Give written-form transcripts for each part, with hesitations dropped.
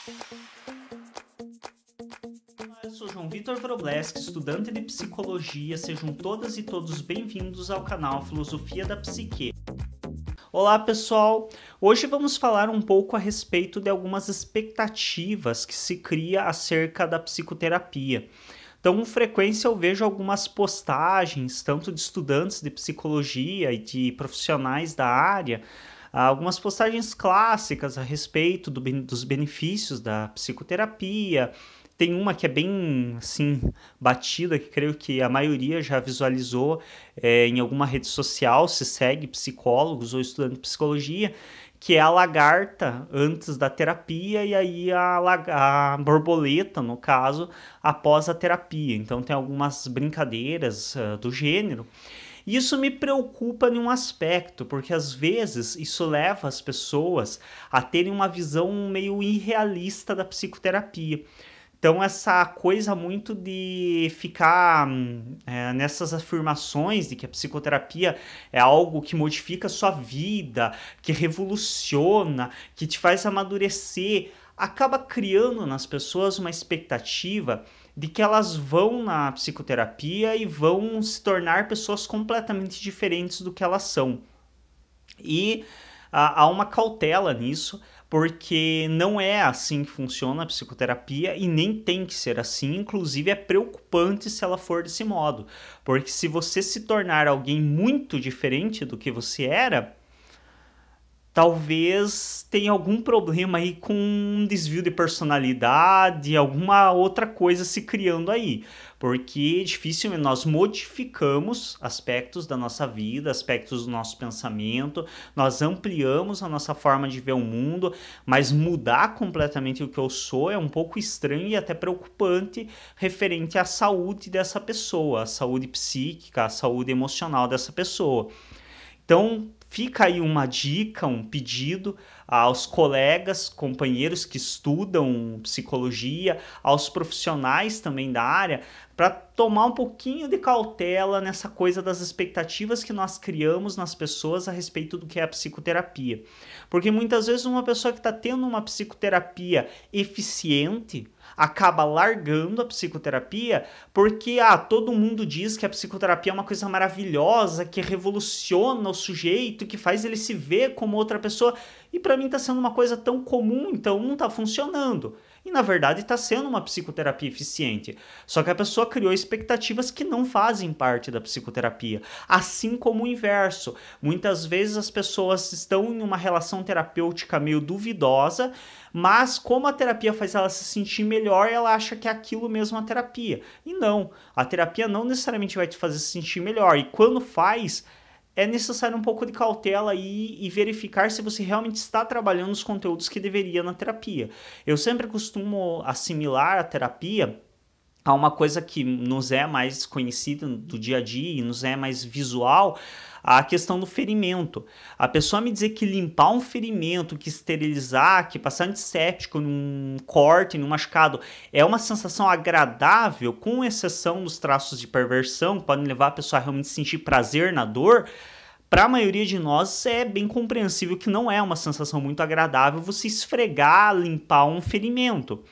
Olá, eu sou João Vitor Wrobleski, estudante de psicologia. Sejam todas e todos bem-vindos ao canal Filosofia da Psique. Olá, pessoal! Hoje vamos falar um pouco a respeito de algumas expectativas que se cria acerca da psicoterapia. Então, com frequência eu vejo algumas postagens, tanto de estudantes de psicologia e de profissionais da área, algumas postagens clássicas a respeito dos benefícios da psicoterapia. Tem uma que é bem, assim, batida, que creio que a maioria já visualizou em alguma rede social, se segue psicólogos ou estudante de psicologia, que é a lagarta antes da terapia e aí a borboleta, no caso, após a terapia. Então tem algumas brincadeiras do gênero. Isso me preocupa em um aspecto, porque às vezes isso leva as pessoas a terem uma visão meio irrealista da psicoterapia. Então, essa coisa muito de ficar nessas afirmações de que a psicoterapia é algo que modifica a sua vida, que revoluciona, que te faz amadurecer, acaba criando nas pessoas uma expectativa de que elas vão na psicoterapia e vão se tornar pessoas completamente diferentes do que elas são. E há uma cautela nisso, porque não é assim que funciona a psicoterapia e nem tem que ser assim. Inclusive, é preocupante se ela for desse modo, porque se você se tornar alguém muito diferente do que você era, talvez tenha algum problema aí com um desvio de personalidade, alguma outra coisa se criando aí, porque dificilmente nós modificamos aspectos da nossa vida, aspectos do nosso pensamento, nós ampliamos a nossa forma de ver o mundo, mas mudar completamente o que eu sou é um pouco estranho e até preocupante referente à saúde dessa pessoa, à saúde psíquica, à saúde emocional dessa pessoa. Então, fica aí uma dica, um pedido aos colegas, companheiros que estudam psicologia, aos profissionais também da área, para tomar um pouquinho de cautela nessa coisa das expectativas que nós criamos nas pessoas a respeito do que é a psicoterapia. Porque muitas vezes uma pessoa que está tendo uma psicoterapia eficiente acaba largando a psicoterapia porque todo mundo diz que a psicoterapia é uma coisa maravilhosa, que revoluciona o sujeito, que faz ele se ver como outra pessoa. E para mim está sendo uma coisa tão comum, então não está funcionando. E na verdade está sendo uma psicoterapia eficiente. Só que a pessoa criou expectativas que não fazem parte da psicoterapia. Assim como o inverso. Muitas vezes as pessoas estão em uma relação terapêutica meio duvidosa, mas como a terapia faz ela se sentir melhor, ela acha que é aquilo mesmo a terapia. E não, a terapia não necessariamente vai te fazer se sentir melhor. E quando faz, é necessário um pouco de cautela e verificar se você realmente está trabalhando os conteúdos que deveria na terapia. Eu sempre costumo assimilar a terapia a uma coisa que nos é mais conhecida do dia a dia e nos é mais visual, a questão do ferimento. A pessoa me dizer que limpar um ferimento, que esterilizar, que passar antisséptico num corte, num machucado, é uma sensação agradável, com exceção dos traços de perversão, que podem levar a pessoa a realmente sentir prazer na dor. Para a maioria de nós é bem compreensível que não é uma sensação muito agradável você esfregar, limpar um ferimento.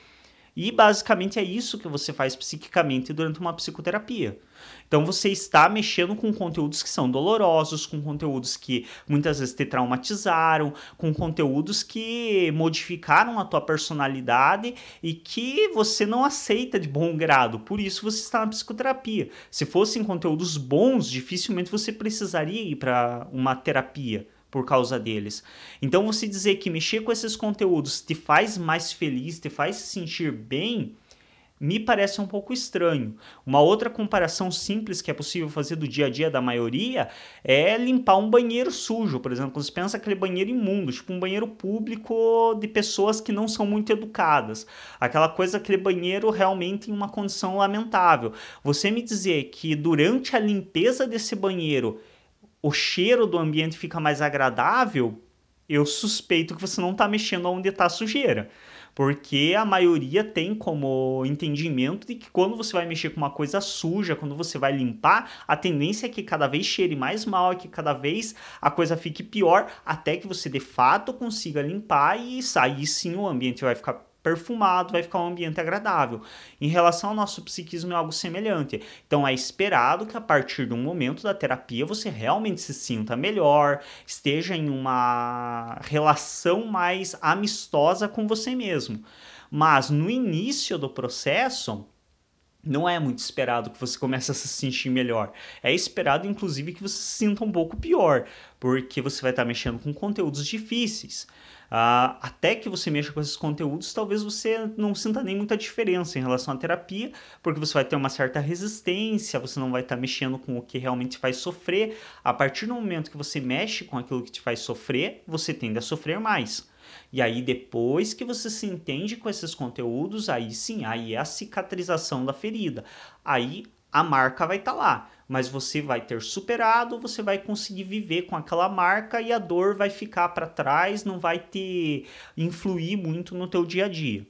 E basicamente é isso que você faz psiquicamente durante uma psicoterapia. Então você está mexendo com conteúdos que são dolorosos, com conteúdos que muitas vezes te traumatizaram, com conteúdos que modificaram a tua personalidade e que você não aceita de bom grado. Por isso você está na psicoterapia. Se fossem conteúdos bons, dificilmente você precisaria ir para uma terapia por causa deles. Então você dizer que mexer com esses conteúdos te faz mais feliz, te faz se sentir bem, me parece um pouco estranho. Uma outra comparação simples que é possível fazer do dia a dia da maioria é limpar um banheiro sujo, por exemplo. Você pensa aquele banheiro imundo, tipo um banheiro público de pessoas que não são muito educadas. Aquela coisa, aquele banheiro realmente em uma condição lamentável. Você me dizer que durante a limpeza desse banheiro o cheiro do ambiente fica mais agradável, eu suspeito que você não está mexendo onde está a sujeira. Porque a maioria tem como entendimento de que quando você vai mexer com uma coisa suja, quando você vai limpar, a tendência é que cada vez cheire mais mal, é que cada vez a coisa fique pior, até que você de fato consiga limpar e aí sim o ambiente vai ficar perfumado, vai ficar um ambiente agradável. Em relação ao nosso psiquismo é algo semelhante. Então é esperado que a partir de um momento da terapia você realmente se sinta melhor, esteja em uma relação mais amistosa com você mesmo. Mas no início do processo, não é muito esperado que você comece a se sentir melhor. É esperado, inclusive, que você se sinta um pouco pior, porque você vai estar mexendo com conteúdos difíceis. Até que você mexa com esses conteúdos, talvez você não sinta nem muita diferença em relação à terapia, porque você vai ter uma certa resistência, você não vai estar mexendo com o que realmente te faz sofrer. A partir do momento que você mexe com aquilo que te faz sofrer, você tende a sofrer mais. E aí, depois que você se entende com esses conteúdos, aí sim, aí é a cicatrização da ferida. Aí a marca vai estar lá, mas você vai ter superado, você vai conseguir viver com aquela marca e a dor vai ficar para trás, não vai influir muito no teu dia a dia.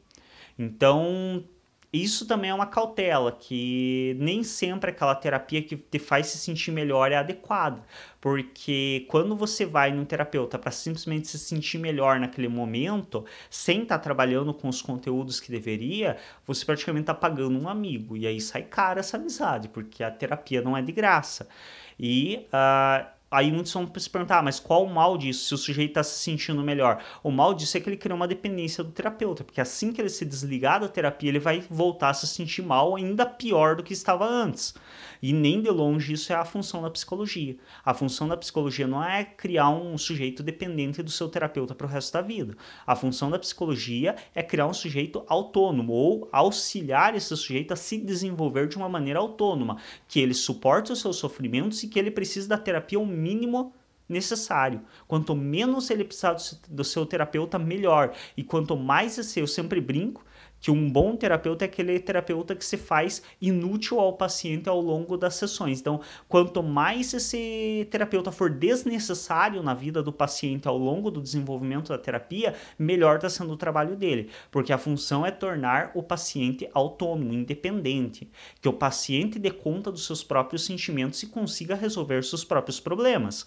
Então, isso também é uma cautela, que nem sempre aquela terapia que te faz se sentir melhor é adequada, porque quando você vai num terapeuta para simplesmente se sentir melhor naquele momento, sem estar trabalhando com os conteúdos que deveria, você praticamente está pagando um amigo, e aí sai cara essa amizade, porque a terapia não é de graça. E aí muitos vão se perguntar, mas qual o mal disso, se o sujeito está se sentindo melhor? O mal disso é que ele criou uma dependência do terapeuta, porque assim que ele se desligar da terapia, ele vai voltar a se sentir mal ainda pior do que estava antes. E nem de longe isso é a função da psicologia. A função da psicologia não é criar um sujeito dependente do seu terapeuta para o resto da vida. A função da psicologia é criar um sujeito autônomo ou auxiliar esse sujeito a se desenvolver de uma maneira autônoma, que ele suporte os seus sofrimentos e que ele precise da terapia o mínimo necessário. Quanto menos ele precisar do seu terapeuta, melhor. E quanto mais eu sempre brinco que um bom terapeuta é aquele terapeuta que se faz inútil ao paciente ao longo das sessões. Então, quanto mais esse terapeuta for desnecessário na vida do paciente ao longo do desenvolvimento da terapia, melhor está sendo o trabalho dele, porque a função é tornar o paciente autônomo, independente, que o paciente dê conta dos seus próprios sentimentos e consiga resolver seus próprios problemas.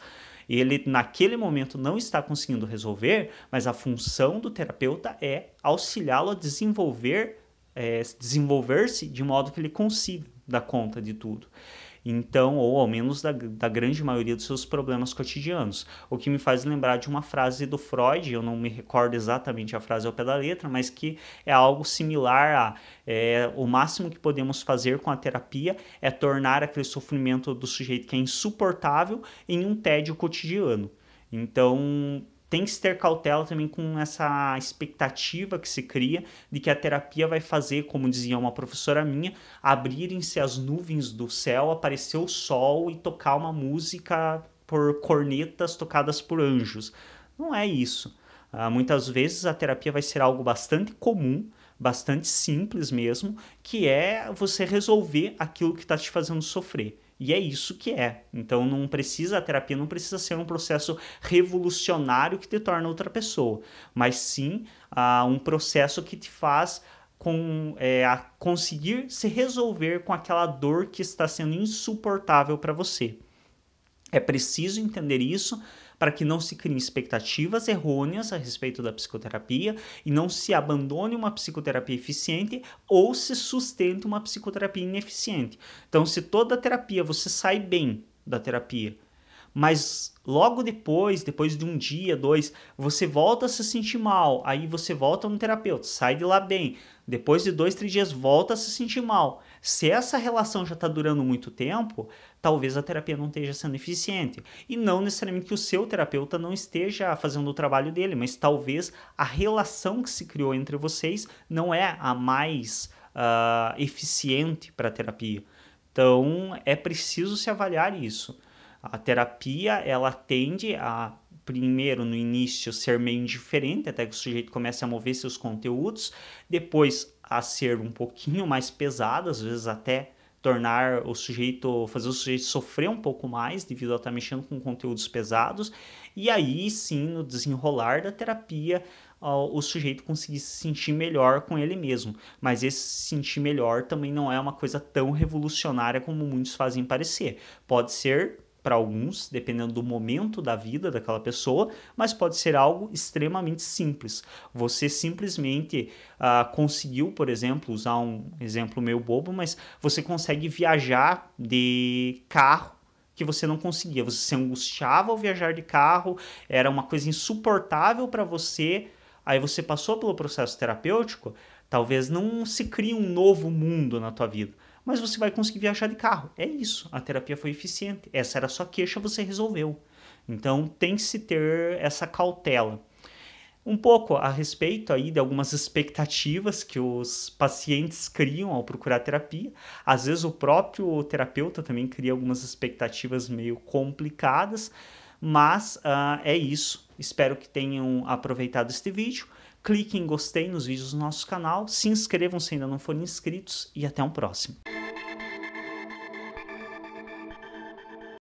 Ele, naquele momento, não está conseguindo resolver, mas a função do terapeuta é auxiliá-lo a desenvolver-se de modo que ele consiga dar conta de tudo. Então, ou ao menos da grande maioria dos seus problemas cotidianos. O que me faz lembrar de uma frase do Freud, eu não me recordo exatamente a frase ao pé da letra, mas que é algo similar a o máximo que podemos fazer com a terapia é tornar aquele sofrimento do sujeito que é insuportável em um tédio cotidiano. Então, tem que se ter cautela também com essa expectativa que se cria de que a terapia vai fazer, como dizia uma professora minha, abrirem-se as nuvens do céu, aparecer o sol e tocar uma música por cornetas tocadas por anjos. Não é isso. Muitas vezes a terapia vai ser algo bastante comum, bastante simples mesmo, que é você resolver aquilo que está te fazendo sofrer. E é isso que é. Então a terapia não precisa ser um processo revolucionário que te torna outra pessoa, mas sim um processo que te faz a conseguir se resolver com aquela dor que está sendo insuportável para você. É preciso entender isso para que não se criem expectativas errôneas a respeito da psicoterapia e não se abandone uma psicoterapia eficiente ou se sustente uma psicoterapia ineficiente. Então, se toda a terapia você sai bem da terapia, mas logo depois de um dia, 2, você volta a se sentir mal, aí você volta no terapeuta, sai de lá bem, depois de 2, 3 dias volta a se sentir mal. Se essa relação já está durando muito tempo, talvez a terapia não esteja sendo eficiente. E não necessariamente que o seu terapeuta não esteja fazendo o trabalho dele, mas talvez a relação que se criou entre vocês não é a mais eficiente para a terapia. Então, é preciso se avaliar isso. A terapia, ela tende a, primeiro, no início, ser meio indiferente, até que o sujeito comece a mover seus conteúdos, depois a ser um pouquinho mais pesada, às vezes até fazer o sujeito sofrer um pouco mais devido a estar mexendo com conteúdos pesados, e aí sim, no desenrolar da terapia, o sujeito conseguir se sentir melhor com ele mesmo. Mas esse se sentir melhor também não é uma coisa tão revolucionária como muitos fazem parecer. Pode ser para alguns, dependendo do momento da vida daquela pessoa, mas pode ser algo extremamente simples. Você simplesmente conseguiu, por exemplo, usar um exemplo meio bobo, mas você consegue viajar de carro que você não conseguia. Você se angustiava ao viajar de carro, era uma coisa insuportável para você, aí você passou pelo processo terapêutico, talvez não se crie um novo mundo na tua vida, mas você vai conseguir viajar de carro. É isso, a terapia foi eficiente. Essa era a sua queixa, você resolveu. Então tem que se ter essa cautela. Um pouco a respeito aí de algumas expectativas que os pacientes criam ao procurar terapia. Às vezes o próprio terapeuta também cria algumas expectativas meio complicadas, mas é isso. Espero que tenham aproveitado este vídeo. Clique em gostei nos vídeos do nosso canal, se inscrevam se ainda não forem inscritos e até um próximo.